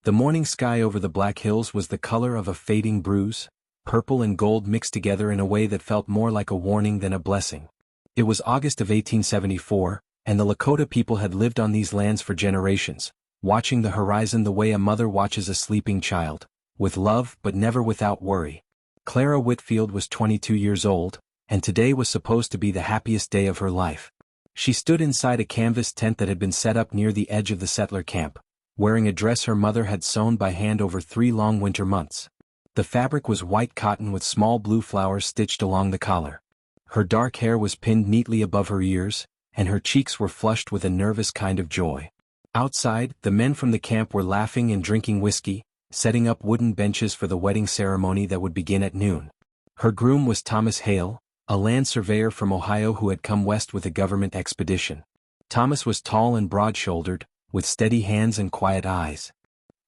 The morning sky over the Black Hills was the color of a fading bruise, purple and gold mixed together in a way that felt more like a warning than a blessing. It was August of 1874, and the Lakota people had lived on these lands for generations, watching the horizon the way a mother watches a sleeping child, with love but never without worry. Clara Whitfield was 22 years old, and today was supposed to be the happiest day of her life. She stood inside a canvas tent that had been set up near the edge of the settler camp, wearing a dress her mother had sewn by hand over 3 long winter months. The fabric was white cotton with small blue flowers stitched along the collar. Her dark hair was pinned neatly above her ears, and her cheeks were flushed with a nervous kind of joy. Outside, the men from the camp were laughing and drinking whiskey, setting up wooden benches for the wedding ceremony that would begin at noon. Her groom was Thomas Hale, a land surveyor from Ohio who had come west with a government expedition. Thomas was tall and broad-shouldered, with steady hands and quiet eyes.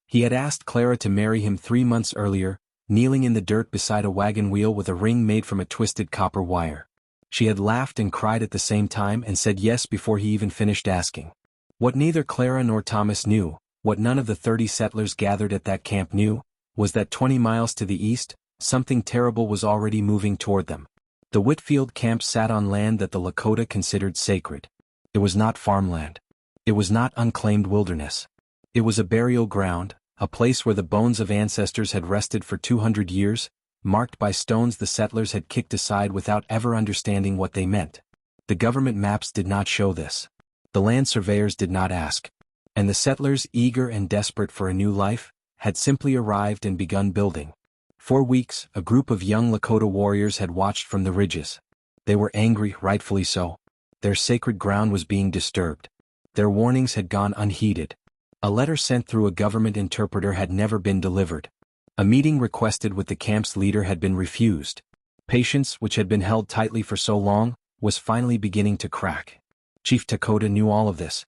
He had asked Clara to marry him 3 months earlier, kneeling in the dirt beside a wagon wheel with a ring made from a twisted copper wire. She had laughed and cried at the same time and said yes before he even finished asking. What neither Clara nor Thomas knew, what none of the 30 settlers gathered at that camp knew, was that 20 miles to the east, something terrible was already moving toward them. The Whitfield camp sat on land that the Lakota considered sacred. It was not farmland. It was not unclaimed wilderness. It was a burial ground, a place where the bones of ancestors had rested for 200 years, marked by stones the settlers had kicked aside without ever understanding what they meant. The government maps did not show this. The land surveyors did not ask. And the settlers, eager and desperate for a new life, had simply arrived and begun building. For weeks, a group of young Lakota warriors had watched from the ridges. They were angry, rightfully so. Their sacred ground was being disturbed. Their warnings had gone unheeded. A letter sent through a government interpreter had never been delivered. A meeting requested with the camp's leader had been refused. Patience, which had been held tightly for so long, was finally beginning to crack. Chief Lakota knew all of this.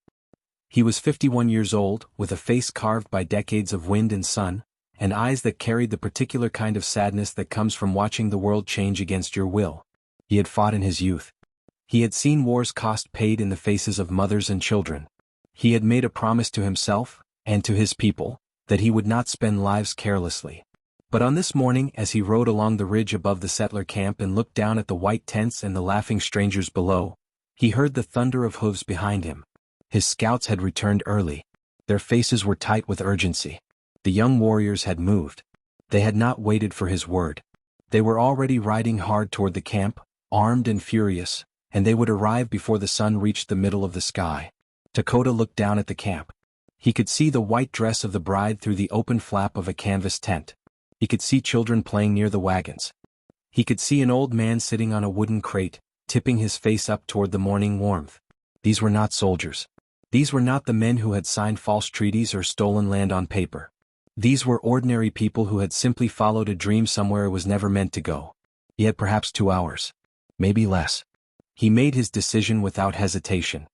He was 51 years old, with a face carved by decades of wind and sun, and eyes that carried the particular kind of sadness that comes from watching the world change against your will. He had fought in his youth. He had seen war's cost paid in the faces of mothers and children. He had made a promise to himself, and to his people, that he would not spend lives carelessly. But on this morning, as he rode along the ridge above the settler camp and looked down at the white tents and the laughing strangers below, he heard the thunder of hooves behind him. His scouts had returned early. Their faces were tight with urgency. The young warriors had moved. They had not waited for his word. They were already riding hard toward the camp, armed and furious, and they would arrive before the sun reached the middle of the sky. Lakota looked down at the camp. He could see the white dress of the bride through the open flap of a canvas tent. He could see children playing near the wagons. He could see an old man sitting on a wooden crate, tipping his face up toward the morning warmth. These were not soldiers. These were not the men who had signed false treaties or stolen land on paper. These were ordinary people who had simply followed a dream somewhere it was never meant to go. He had perhaps 2 hours. Maybe less. He made his decision without hesitation.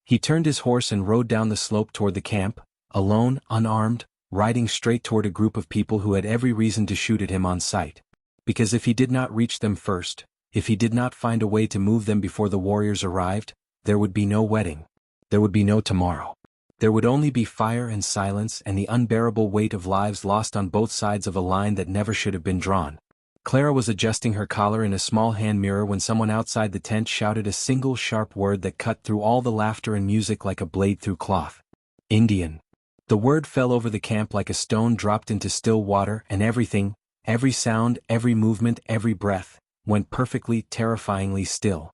He turned his horse and rode down the slope toward the camp, alone, unarmed, riding straight toward a group of people who had every reason to shoot at him on sight. Because if he did not reach them first, if he did not find a way to move them before the warriors arrived, there would be no wedding. There would be no tomorrow. There would only be fire and silence and the unbearable weight of lives lost on both sides of a line that never should have been drawn. Clara was adjusting her collar in a small hand mirror when someone outside the tent shouted a single sharp word that cut through all the laughter and music like a blade through cloth. Indian. The word fell over the camp like a stone dropped into still water, and everything, every sound, every movement, every breath, went perfectly, terrifyingly still.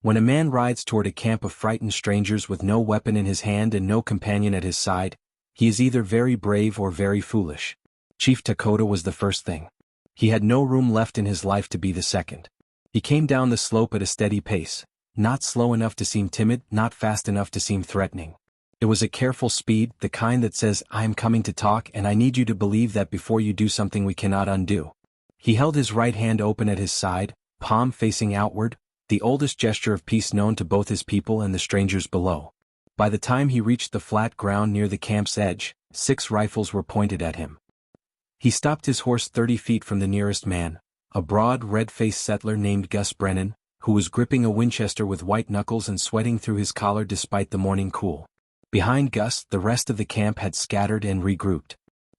When a man rides toward a camp of frightened strangers with no weapon in his hand and no companion at his side, he is either very brave or very foolish. Chief Lakota was the first thing. He had no room left in his life to be the second. He came down the slope at a steady pace, not slow enough to seem timid, not fast enough to seem threatening. It was a careful speed, the kind that says, I am coming to talk and I need you to believe that before you do something we cannot undo. He held his right hand open at his side, palm facing outward, the oldest gesture of peace known to both his people and the strangers below. By the time he reached the flat ground near the camp's edge, 6 rifles were pointed at him. He stopped his horse 30 feet from the nearest man, a broad, red-faced settler named Gus Brennan, who was gripping a Winchester with white knuckles and sweating through his collar despite the morning cool. Behind Gus, the rest of the camp had scattered and regrouped.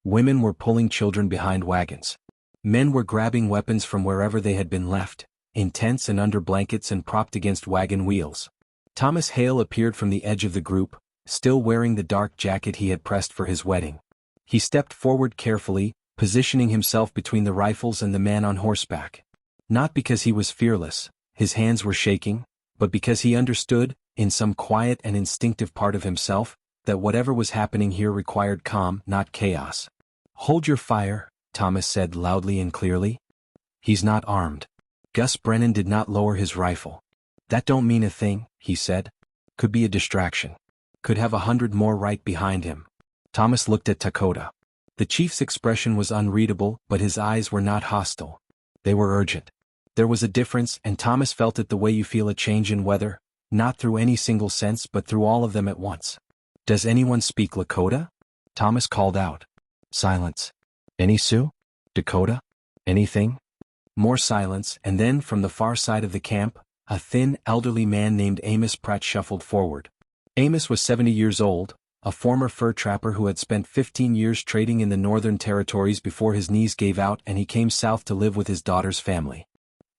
Women were pulling children behind wagons. Men were grabbing weapons from wherever they had been left, in tents and under blankets and propped against wagon wheels. Thomas Hale appeared from the edge of the group, still wearing the dark jacket he had pressed for his wedding. He stepped forward carefully, positioning himself between the rifles and the man on horseback. Not because he was fearless, his hands were shaking, but because he understood, in some quiet and instinctive part of himself, that whatever was happening here required calm, not chaos. "Hold your fire," Thomas said loudly and clearly. "He's not armed." Gus Brennan did not lower his rifle. "That don't mean a thing," he said. "Could be a distraction. Could have 100 more right behind him." Thomas looked at Dakota. The chief's expression was unreadable, but his eyes were not hostile. They were urgent. There was a difference, and Thomas felt it the way you feel a change in weather, not through any single sense but through all of them at once. "Does anyone speak Lakota?" Thomas called out. Silence. "Any Sioux? Dakota? Anything?" More silence, and then from the far side of the camp, a thin, elderly man named Amos Pratt shuffled forward. Amos was 70 years old, a former fur trapper who had spent 15 years trading in the Northern Territories before his knees gave out and he came south to live with his daughter's family.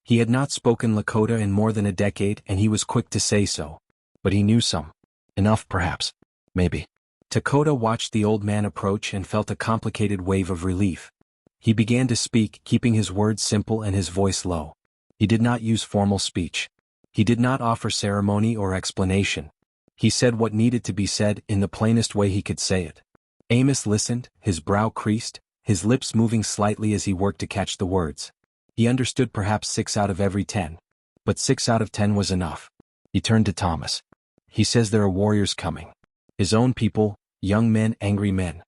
He had not spoken Lakota in more than a decade and he was quick to say so. But he knew some. Enough perhaps. Maybe. Dakota watched the old man approach and felt a complicated wave of relief. He began to speak, keeping his words simple and his voice low. He did not use formal speech. He did not offer ceremony or explanation. He said what needed to be said in the plainest way he could say it. Amos listened, his brow creased, his lips moving slightly as he worked to catch the words. He understood perhaps 6 out of every 10. But 6 out of 10 was enough. He turned to Thomas. "He says there are warriors coming. His own people, young men, angry men.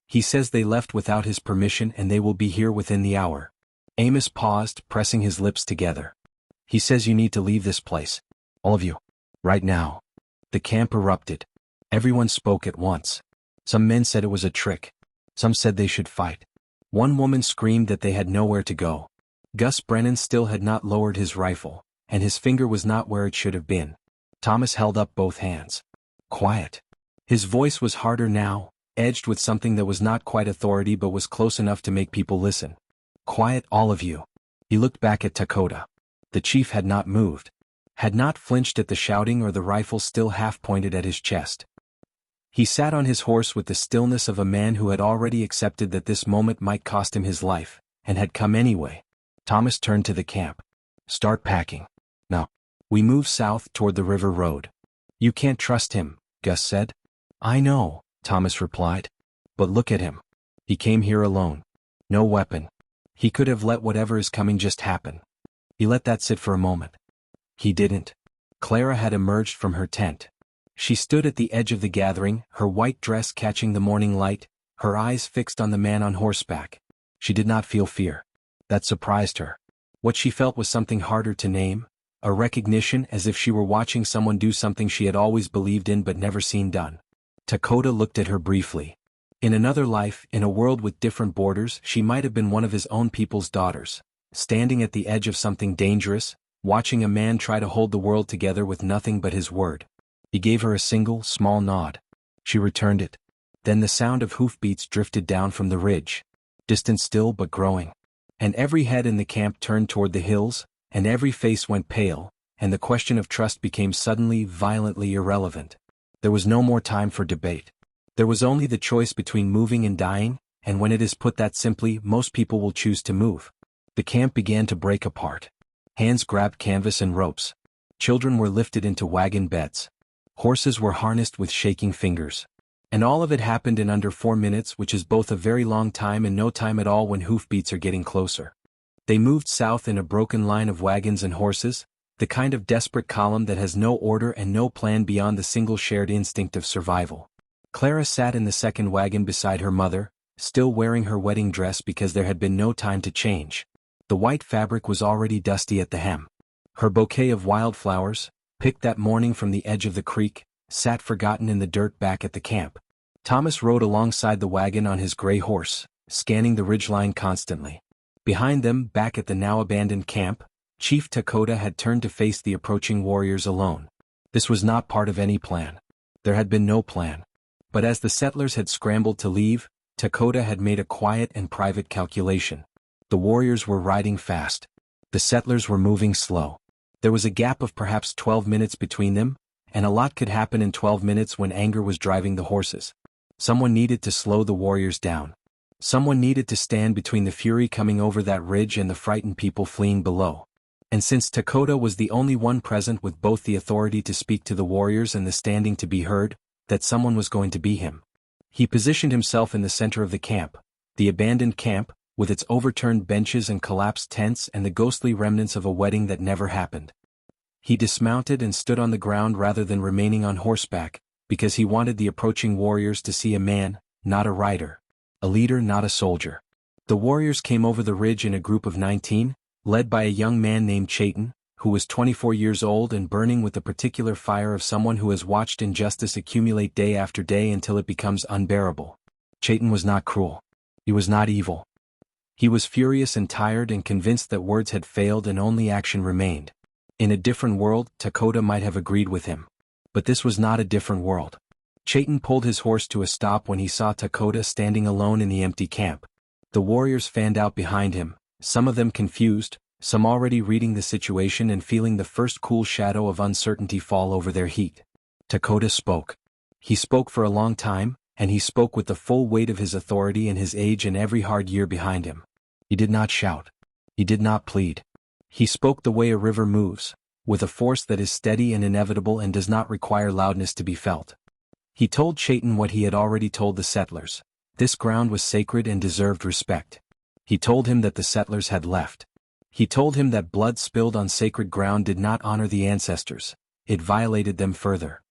He says they left without his permission and they will be here within the hour." Amos paused, pressing his lips together. "He says you need to leave this place. All of you. Right now." The camp erupted. Everyone spoke at once. Some men said it was a trick. Some said they should fight. One woman screamed that they had nowhere to go. Gus Brennan still had not lowered his rifle, and his finger was not where it should have been. Thomas held up both hands. "Quiet." His voice was harder now, edged with something that was not quite authority but was close enough to make people listen. "Quiet, all of you." He looked back at Dakota. The chief had not moved. Had not flinched at the shouting or the rifle still half-pointed at his chest. He sat on his horse with the stillness of a man who had already accepted that this moment might cost him his life, and had come anyway. Thomas turned to the camp. "Start packing. Now." We move south toward the river road. "You can't trust him," Gus said. "I know," Thomas replied. "But look at him. He came here alone. No weapon. He could have let whatever is coming just happen. He let that sit for a moment. He didn't." Clara had emerged from her tent. She stood at the edge of the gathering, her white dress catching the morning light, her eyes fixed on the man on horseback. She did not feel fear. That surprised her. What she felt was something harder to name, a recognition as if she were watching someone do something she had always believed in but never seen done. Dakota looked at her briefly. In another life, in a world with different borders, she might have been one of his own people's daughters, standing at the edge of something dangerous, watching a man try to hold the world together with nothing but his word. He gave her a single, small nod. She returned it. Then the sound of hoofbeats drifted down from the ridge. Distant still but growing. And every head in the camp turned toward the hills, and every face went pale, and the question of trust became suddenly, violently irrelevant. There was no more time for debate. There was only the choice between moving and dying, and when it is put that simply, most people will choose to move. The camp began to break apart. Hands grabbed canvas and ropes. Children were lifted into wagon beds. Horses were harnessed with shaking fingers. And all of it happened in under 4 minutes, which is both a very long time and no time at all when hoofbeats are getting closer. They moved south in a broken line of wagons and horses, the kind of desperate column that has no order and no plan beyond the single shared instinct of survival. Clara sat in the second wagon beside her mother, still wearing her wedding dress because there had been no time to change. The white fabric was already dusty at the hem. Her bouquet of wildflowers, picked that morning from the edge of the creek, sat forgotten in the dirt back at the camp. Thomas rode alongside the wagon on his gray horse, scanning the ridgeline constantly. Behind them, back at the now abandoned camp, Chief Dakota had turned to face the approaching warriors alone. This was not part of any plan. There had been no plan. But as the settlers had scrambled to leave, Lakota had made a quiet and private calculation. The warriors were riding fast. The settlers were moving slow. There was a gap of perhaps 12 minutes between them, and a lot could happen in 12 minutes when anger was driving the horses. Someone needed to slow the warriors down. Someone needed to stand between the fury coming over that ridge and the frightened people fleeing below. And since Lakota was the only one present with both the authority to speak to the warriors and the standing to be heard, that someone was going to be him. He positioned himself in the center of the camp, the abandoned camp, with its overturned benches and collapsed tents and the ghostly remnants of a wedding that never happened. He dismounted and stood on the ground rather than remaining on horseback, because he wanted the approaching warriors to see a man, not a rider. A leader, not a soldier. The warriors came over the ridge in a group of 19, led by a young man named Chayton, who was 24 years old and burning with the particular fire of someone who has watched injustice accumulate day after day until it becomes unbearable. Chayton was not cruel. He was not evil. He was furious and tired and convinced that words had failed and only action remained. In a different world, Lakota might have agreed with him. But this was not a different world. Chayton pulled his horse to a stop when he saw Lakota standing alone in the empty camp. The warriors fanned out behind him, some of them confused, some already reading the situation and feeling the first cool shadow of uncertainty fall over their heat. Lakota spoke. He spoke for a long time, and he spoke with the full weight of his authority and his age and every hard year behind him. He did not shout. He did not plead. He spoke the way a river moves, with a force that is steady and inevitable and does not require loudness to be felt. He told Chayton what he had already told the settlers. This ground was sacred and deserved respect. He told him that the settlers had left. He told him that blood spilled on sacred ground did not honor the ancestors. It violated them further.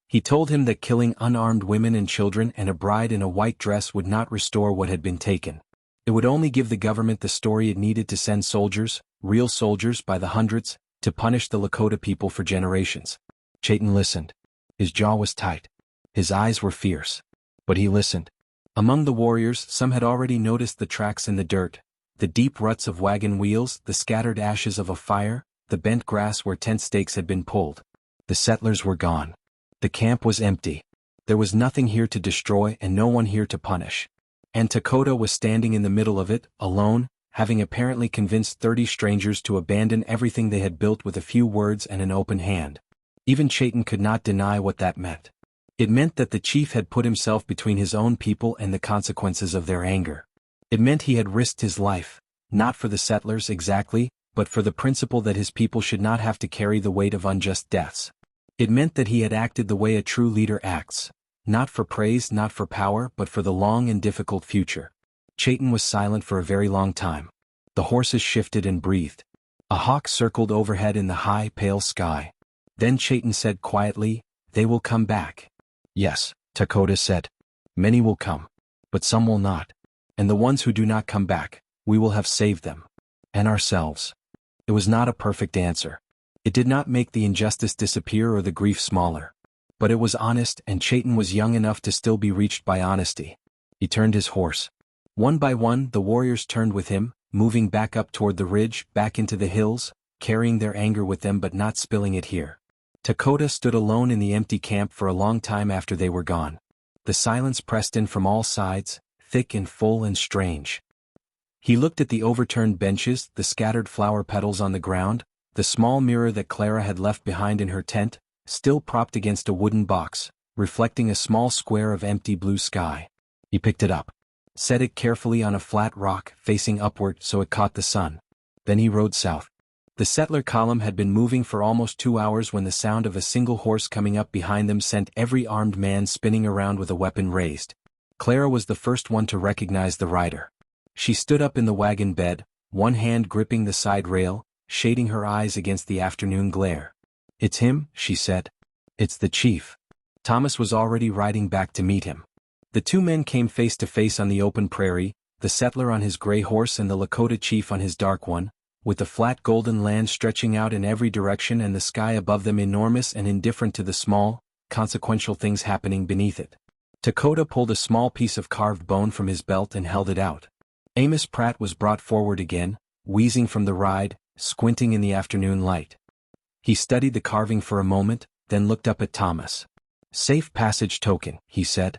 He told him that killing unarmed women and children and a bride in a white dress would not restore what had been taken. It would only give the government the story it needed to send soldiers, real soldiers by the hundreds, to punish the Lakota people for generations. Chayton listened. His jaw was tight. His eyes were fierce. But he listened. Among the warriors, some had already noticed the tracks in the dirt, the deep ruts of wagon wheels, the scattered ashes of a fire, the bent grass where tent stakes had been pulled. The settlers were gone. The camp was empty. There was nothing here to destroy and no one here to punish. And Lakota was standing in the middle of it, alone, having apparently convinced 30 strangers to abandon everything they had built with a few words and an open hand. Even Chayton could not deny what that meant. It meant that the chief had put himself between his own people and the consequences of their anger. It meant he had risked his life, not for the settlers exactly, but for the principle that his people should not have to carry the weight of unjust deaths. It meant that he had acted the way a true leader acts, not for praise, not for power, but for the long and difficult future. Chayton was silent for a very long time. The horses shifted and breathed. A hawk circled overhead in the high, pale sky. Then Chayton said quietly, "They will come back." "Yes," Lakota said. "Many will come. But some will not. And the ones who do not come back, we will have saved them. And ourselves." It was not a perfect answer. It did not make the injustice disappear or the grief smaller. But it was honest, and Chayton was young enough to still be reached by honesty. He turned his horse. One by one, the warriors turned with him, moving back up toward the ridge, back into the hills, carrying their anger with them but not spilling it here. Lakota stood alone in the empty camp for a long time after they were gone. The silence pressed in from all sides, thick and full and strange. He looked at the overturned benches, the scattered flower petals on the ground, the small mirror that Clara had left behind in her tent, still propped against a wooden box, reflecting a small square of empty blue sky. He picked it up, set it carefully on a flat rock, facing upward so it caught the sun. Then he rode south. The settler column had been moving for almost 2 hours when the sound of a single horse coming up behind them sent every armed man spinning around with a weapon raised. Clara was the first one to recognize the rider. She stood up in the wagon bed, one hand gripping the side rail, shading her eyes against the afternoon glare. "It's him," she said. "It's the chief." Thomas was already riding back to meet him. The two men came face to face on the open prairie, the settler on his gray horse and the Lakota chief on his dark one, with the flat golden land stretching out in every direction and the sky above them enormous and indifferent to the small, consequential things happening beneath it. Lakota pulled a small piece of carved bone from his belt and held it out. Amos Pratt was brought forward again, wheezing from the ride, squinting in the afternoon light. He studied the carving for a moment, then looked up at Thomas. "Safe passage token," he said.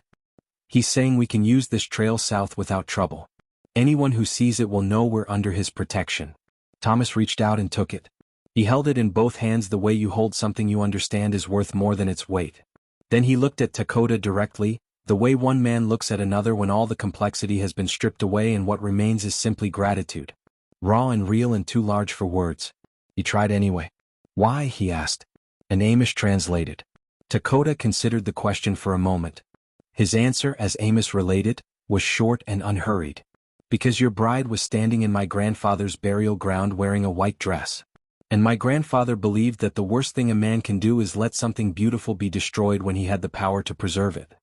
He's saying we can use this trail south without trouble. Anyone who sees it will know we're under his protection." Thomas reached out and took it. He held it in both hands the way you hold something you understand is worth more than its weight. Then he looked at Dakota directly, the way one man looks at another when all the complexity has been stripped away and what remains is simply gratitude. Raw and real and too large for words. He tried anyway. "Why?" he asked. And Amos translated. Dakota considered the question for a moment. His answer, as Amos related, was short and unhurried. "Because your bride was standing in my grandfather's burial ground wearing a white dress. And my grandfather believed that the worst thing a man can do is let something beautiful be destroyed when he had the power to preserve it."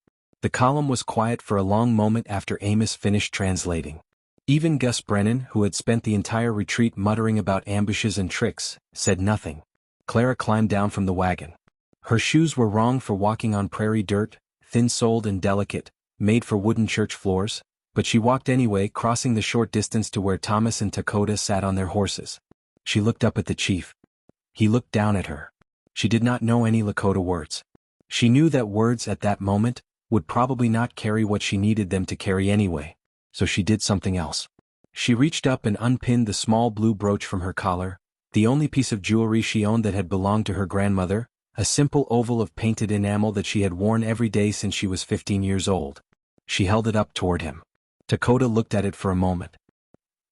The column was quiet for a long moment after Amos finished translating. Even Gus Brennan, who had spent the entire retreat muttering about ambushes and tricks, said nothing. Clara climbed down from the wagon. Her shoes were wrong for walking on prairie dirt, thin-soled and delicate, made for wooden church floors, but she walked anyway, crossing the short distance to where Thomas and Dakota sat on their horses. She looked up at the chief. He looked down at her. She did not know any Lakota words. She knew that words at that moment would probably not carry what she needed them to carry anyway, so she did something else. She reached up and unpinned the small blue brooch from her collar, the only piece of jewelry she owned that had belonged to her grandmother, a simple oval of painted enamel that she had worn every day since she was 15 years old. She held it up toward him. Dakota looked at it for a moment.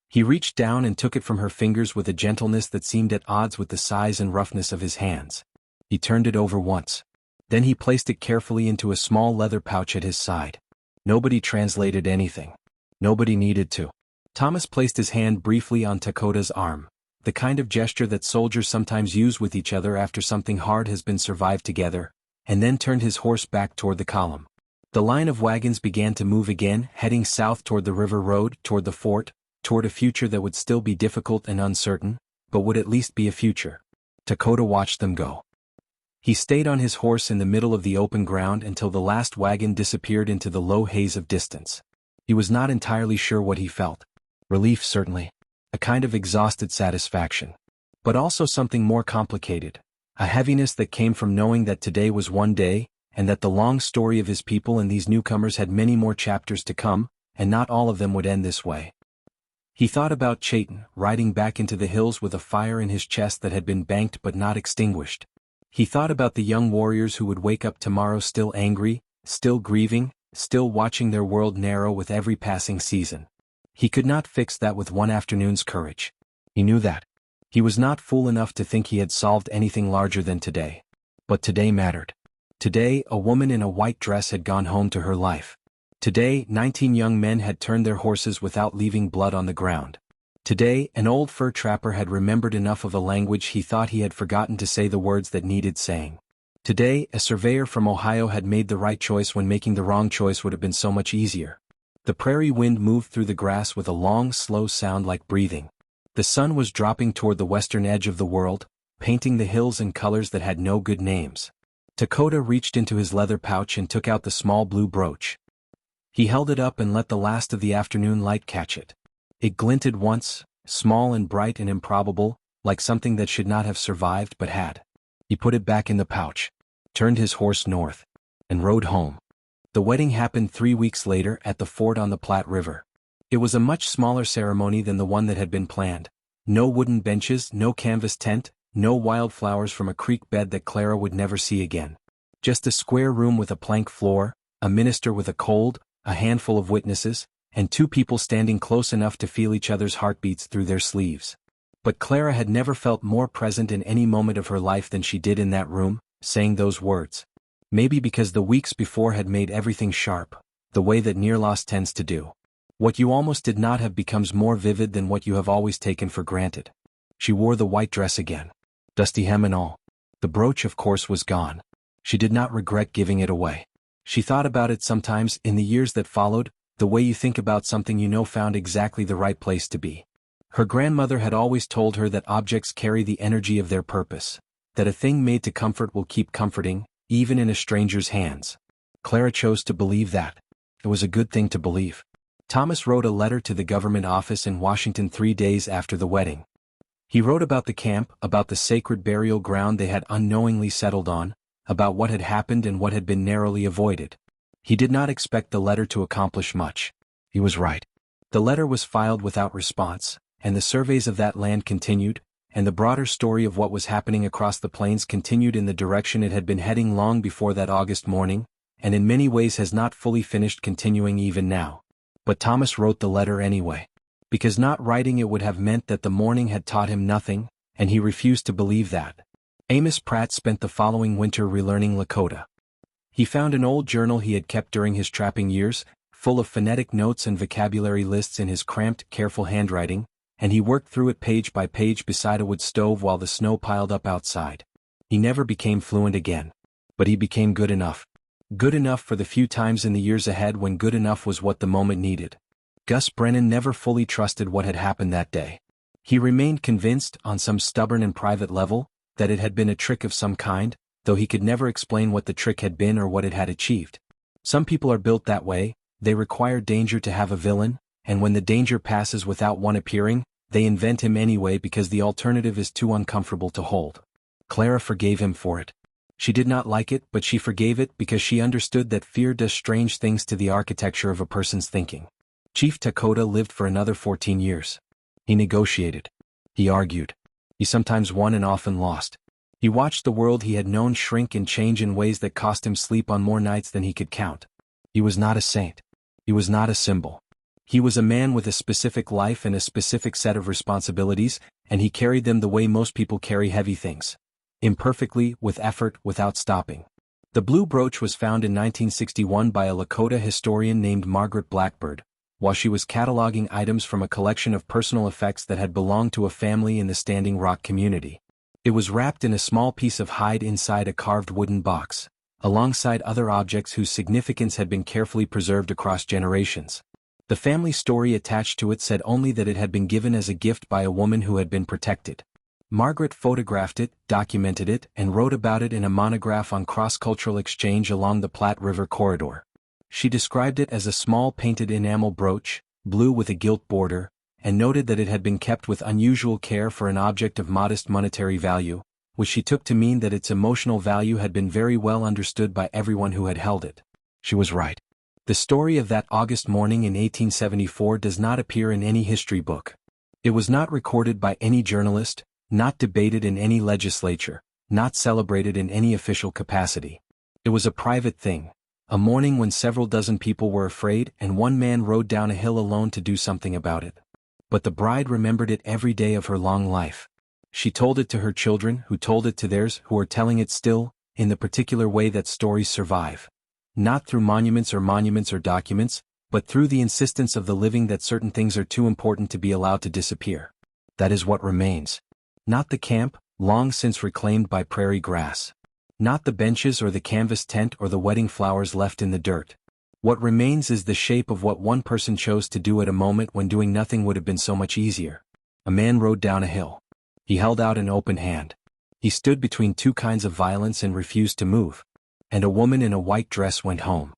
He reached down and took it from her fingers with a gentleness that seemed at odds with the size and roughness of his hands. He turned it over once. Then he placed it carefully into a small leather pouch at his side. Nobody translated anything. Nobody needed to. Thomas placed his hand briefly on Dakota's arm, the kind of gesture that soldiers sometimes use with each other after something hard has been survived together, and then turned his horse back toward the column. The line of wagons began to move again, heading south toward the river road, toward the fort, toward a future that would still be difficult and uncertain, but would at least be a future. Dakota watched them go. He stayed on his horse in the middle of the open ground until the last wagon disappeared into the low haze of distance. He was not entirely sure what he felt. Relief, certainly. A kind of exhausted satisfaction. But also something more complicated. A heaviness that came from knowing that today was one day, and that the long story of his people and these newcomers had many more chapters to come, and not all of them would end this way. He thought about Chayton, riding back into the hills with a fire in his chest that had been banked but not extinguished. He thought about the young warriors who would wake up tomorrow still angry, still grieving, still watching their world narrow with every passing season. He could not fix that with one afternoon's courage. He knew that. He was not fool enough to think he had solved anything larger than today. But today mattered. Today, a woman in a white dress had gone home to her life. Today, 19 young men had turned their horses without leaving blood on the ground. Today, an old fur trapper had remembered enough of a language he thought he had forgotten to say the words that needed saying. Today, a surveyor from Ohio had made the right choice when making the wrong choice would have been so much easier. The prairie wind moved through the grass with a long, slow sound like breathing. The sun was dropping toward the western edge of the world, painting the hills in colors that had no good names. Dakota reached into his leather pouch and took out the small blue brooch. He held it up and let the last of the afternoon light catch it. It glinted once, small and bright and improbable, like something that should not have survived but had. He put it back in the pouch, turned his horse north, and rode home. The wedding happened 3 weeks later at the fort on the Platte River. It was a much smaller ceremony than the one that had been planned. No wooden benches, no canvas tent, no wildflowers from a creek bed that Clara would never see again. Just a square room with a plank floor, a minister with a cold, a handful of witnesses, and 2 people standing close enough to feel each other's heartbeats through their sleeves. But Clara had never felt more present in any moment of her life than she did in that room, saying those words. Maybe because the weeks before had made everything sharp, the way that near loss tends to do. What you almost did not have becomes more vivid than what you have always taken for granted. She wore the white dress again. Dusty hem and all. The brooch, of course, was gone. She did not regret giving it away. She thought about it sometimes in the years that followed, the way you think about something you know found exactly the right place to be. Her grandmother had always told her that objects carry the energy of their purpose, that a thing made to comfort will keep comforting, even in a stranger's hands. Clara chose to believe that. It was a good thing to believe. Thomas wrote a letter to the government office in Washington 3 days after the wedding. He wrote about the camp, about the sacred burial ground they had unknowingly settled on, about what had happened and what had been narrowly avoided. He did not expect the letter to accomplish much. He was right. The letter was filed without response, and the surveys of that land continued, and the broader story of what was happening across the plains continued in the direction it had been heading long before that August morning, and in many ways has not fully finished continuing even now. But Thomas wrote the letter anyway. Because not writing it would have meant that the morning had taught him nothing, and he refused to believe that. Amos Pratt spent the following winter relearning Lakota. He found an old journal he had kept during his trapping years, full of phonetic notes and vocabulary lists in his cramped, careful handwriting, and he worked through it page by page beside a wood stove while the snow piled up outside. He never became fluent again. But he became good enough. Good enough for the few times in the years ahead when good enough was what the moment needed. Gus Brennan never fully trusted what had happened that day. He remained convinced, on some stubborn and private level, that it had been a trick of some kind, though he could never explain what the trick had been or what it had achieved. Some people are built that way. They require danger to have a villain, and when the danger passes without one appearing, they invent him anyway because the alternative is too uncomfortable to hold. Clara forgave him for it. She did not like it, but she forgave it because she understood that fear does strange things to the architecture of a person's thinking. Chief Lakota lived for another 14 years. He negotiated. He argued. He sometimes won and often lost. He watched the world he had known shrink and change in ways that cost him sleep on more nights than he could count. He was not a saint. He was not a symbol. He was a man with a specific life and a specific set of responsibilities, and he carried them the way most people carry heavy things. Imperfectly, with effort, without stopping. The blue brooch was found in 1961 by a Lakota historian named Margaret Blackbird, while she was cataloging items from a collection of personal effects that had belonged to a family in the Standing Rock community. It was wrapped in a small piece of hide inside a carved wooden box, alongside other objects whose significance had been carefully preserved across generations. The family story attached to it said only that it had been given as a gift by a woman who had been protected. Margaret photographed it, documented it, and wrote about it in a monograph on cross-cultural exchange along the Platte River corridor. She described it as a small painted enamel brooch, blue with a gilt border, and noted that it had been kept with unusual care for an object of modest monetary value, which she took to mean that its emotional value had been very well understood by everyone who had held it. She was right. The story of that August morning in 1874 does not appear in any history book. It was not recorded by any journalist, not debated in any legislature, not celebrated in any official capacity. It was a private thing, a morning when several dozen people were afraid and one man rode down a hill alone to do something about it. But the bride remembered it every day of her long life. She told it to her children, who told it to theirs, who are telling it still, in the particular way that stories survive. Not through monuments or documents, but through the insistence of the living that certain things are too important to be allowed to disappear. That is what remains. Not the camp, long since reclaimed by prairie grass. Not the benches or the canvas tent or the wedding flowers left in the dirt. What remains is the shape of what one person chose to do at a moment when doing nothing would have been so much easier. A man rode down a hill. He held out an open hand. He stood between two kinds of violence and refused to move. And a woman in a white dress went home.